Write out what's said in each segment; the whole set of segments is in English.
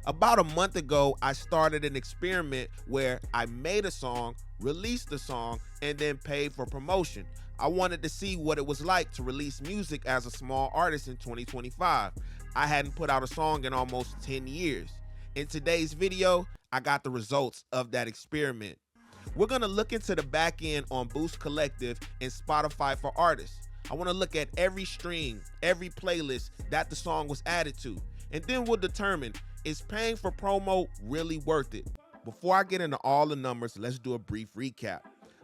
About a month ago, I started an experiment where I made a song, released the song, and then paid for promotion. I wanted to see what it was like to release music as a small artist in 2025. I hadn't put out a song in almost 10 years. In today's video, I got the results of that experiment. We're gonna look into the back end on Boost Collective and Spotify for Artists. I wanna look at every stream, every playlist that the song was added to, and then we'll determine, is paying for promo really worth it? Before I get into all the numbers, let's do a brief recap.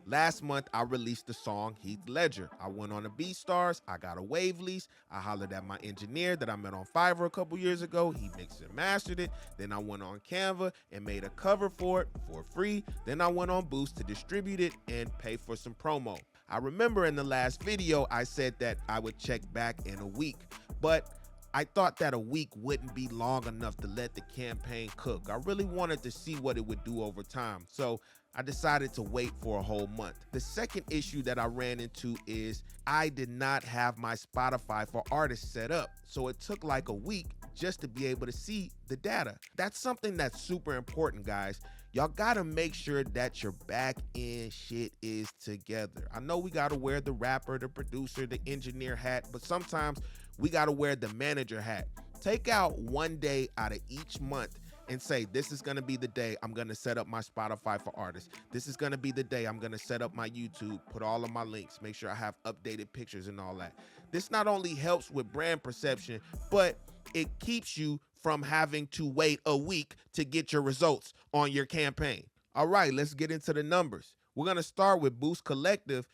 Last month, I released the song Heath Ledger. I went on the BeatStars, I got a wave lease, I hollered at my engineer that I met on Fiverr a couple years ago, he mixed and mastered it, then I went on Canva and made a cover for it for free, then I went on Boost to distribute it and pay for some promo. I remember in the last video, I said that I would check back in a week, but I thought that a week wouldn't be long enough to let the campaign cook. I really wanted to see what it would do over time, so I decided to wait for a whole month. The second issue that I ran into is I did not have my Spotify for Artists set up, so it took like a week just to be able to see the data. That's something that's super important, guys. Y'all gotta make sure that your back end shit is together. I know we gotta wear the rapper, the producer, the engineer hat, but sometimes we gotta wear the manager hat. Take out one day out of each month and say, this is gonna be the day I'm gonna set up my Spotify for Artists. This is gonna be the day I'm gonna set up my YouTube, put all of my links, make sure I have updated pictures and all that. This not only helps with brand perception, but it keeps you from having to wait a week to get your results on your campaign. All right, let's get into the numbers. We're gonna start with Boost Collective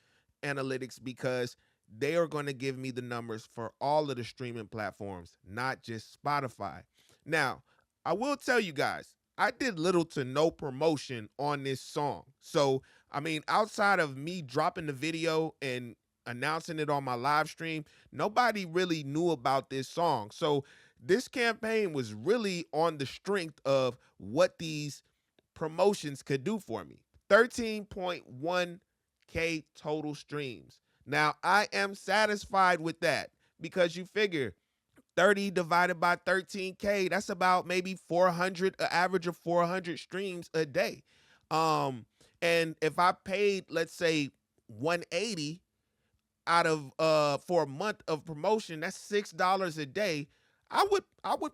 Analytics because they are going to give me the numbers for all of the streaming platforms, not just Spotify. Now, I will tell you guys, I did little to no promotion on this song. So, I mean, outside of me dropping the video and announcing it on my live stream, nobody really knew about this song. So, this campaign was really on the strength of what these promotions could do for me. 13.1K total streams. Now, I am satisfied with that because you figure 30 divided by 13K, that's about maybe 400, an average of 400 streams a day. And if I paid, let's say 180 out of for a month of promotion, that's $6 a day. I would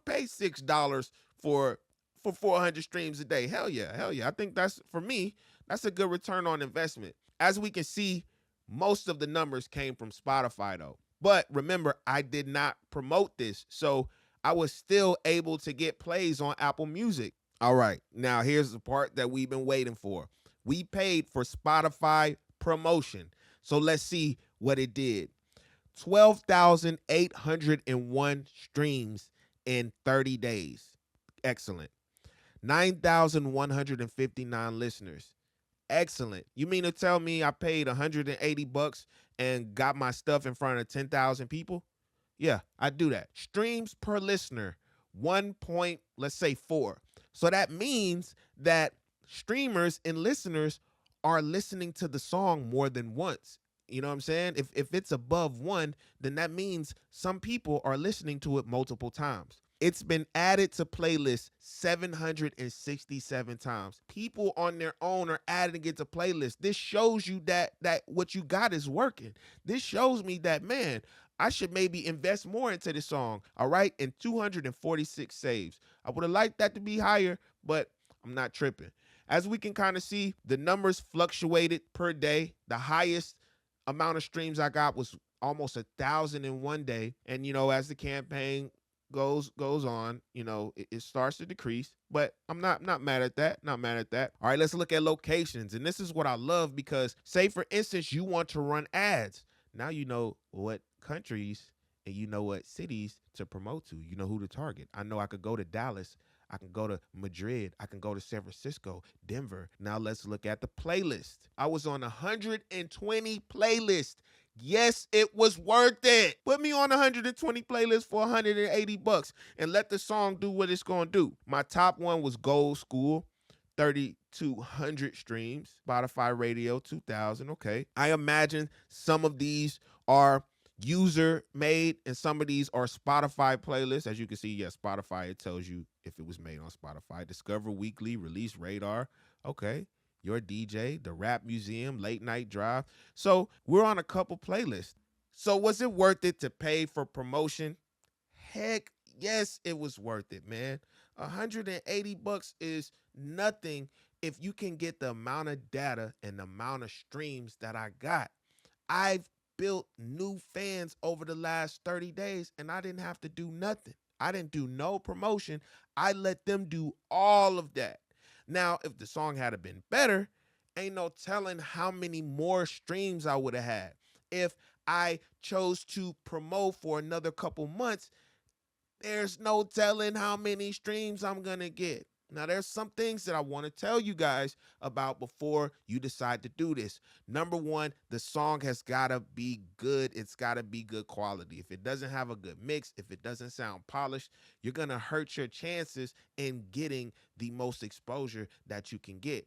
pay $6 for 400 streams a day. Hell yeah, hell yeah. I think that's, for me, that's a good return on investment. As we can see, most of the numbers came from Spotify though. But remember, I did not promote this, so I was still able to get plays on Apple Music. All right, now here's the part that we've been waiting for. We paid for Spotify promotion, so let's see what it did. 12,801 streams in 30 days. Excellent. 9,159 listeners. Excellent. You mean to tell me I paid $180 and got my stuff in front of 10,000 people? Yeah, I do that. Streams per listener, 1 point, let's say 4. So that means that streamers and listeners are listening to the song more than once. You know what I'm saying? If it's above 1, then that means some people are listening to it multiple times. It's been added to playlists 767 times. People on their own are adding it to playlists. This shows you that what you got is working. This shows me that, man, I should maybe invest more into this song. All right, and 246 saves. I would have liked that to be higher, but I'm not tripping. As we can kind of see, the numbers fluctuated per day. The highest amount of streams I got was almost 1,000 in one day. And, you know, as the campaign goes on, you know, it starts to decrease, but I'm not mad at that. Not mad at that. All right, let's look at locations. And this is what I love because, say for instance, you want to run ads. Now you know what countries and you know what cities to promote to. You know who to target. I know I could go to Dallas. I can go to Madrid. I can go to San Francisco, Denver. Now let's look at the playlist. I was on 120 playlists. Yes, it was worth it. Put me on 120 playlists for $180 and let the song do what it's going to do. My top one was Gold School, 3,200 streams. Spotify Radio, 2,000. Okay. I imagine some of these are user made, and some of these are Spotify playlists. As you can see, yes, Spotify, it tells you if it was made on Spotify. Discover Weekly, Release Radar. Okay. Your DJ, the Rap Museum, Late Night Drive. So we're on a couple playlists. So was it worth it to pay for promotion? Heck yes, it was worth it, man. $180 is nothing if you can get the amount of data and the amount of streams that I got. I've built new fans over the last 30 days and I didn't have to do nothing. I didn't do no promotion. I let them do all of that. Now, if the song had been better, ain't no telling how many more streams I would have had. If I chose to promote for another couple months, there's no telling how many streams I'm going to get. Now, there's some things that I want to tell you guys about before you decide to do this. Number one, the song has got to be good. It's got to be good quality. If it doesn't have a good mix, if it doesn't sound polished, you're going to hurt your chances in getting the most exposure that you can get.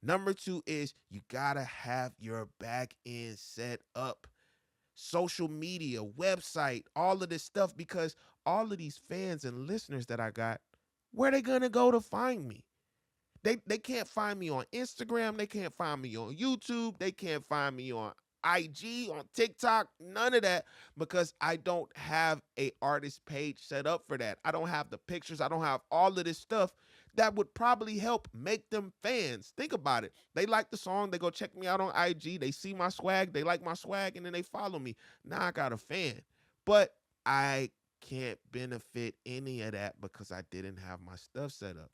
Number two is you got to have your back end set up. Social media, website, all of this stuff, because all of these fans and listeners that I got, where they gonna go to find me? They can't find me on Instagram, they can't find me on YouTube, they can't find me on IG, on TikTok, none of that, because I don't have a artist page set up for that. I don't have the pictures, I don't have all of this stuff that would probably help make them fans. Think about it. They like the song, they go check me out on IG, they see my swag, they like my swag, and then they follow me. Now I got a fan. But I can't benefit any of that because I didn't have my stuff set up.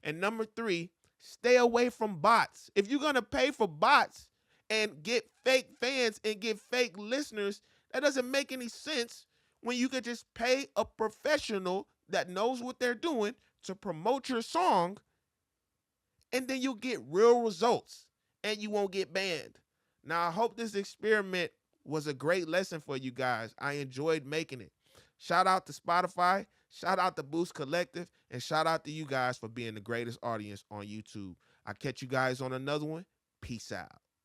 And number three, stay away from bots. If you're going to pay for bots and get fake fans and get fake listeners, that doesn't make any sense when you could just pay a professional that knows what they're doing to promote your song, and then you'll get real results and you won't get banned. Now, I hope this experiment was a great lesson for you guys. I enjoyed making it. Shout out to Spotify, shout out to Boost Collective, and shout out to you guys for being the greatest audience on YouTube. I'll catch you guys on another one. Peace out.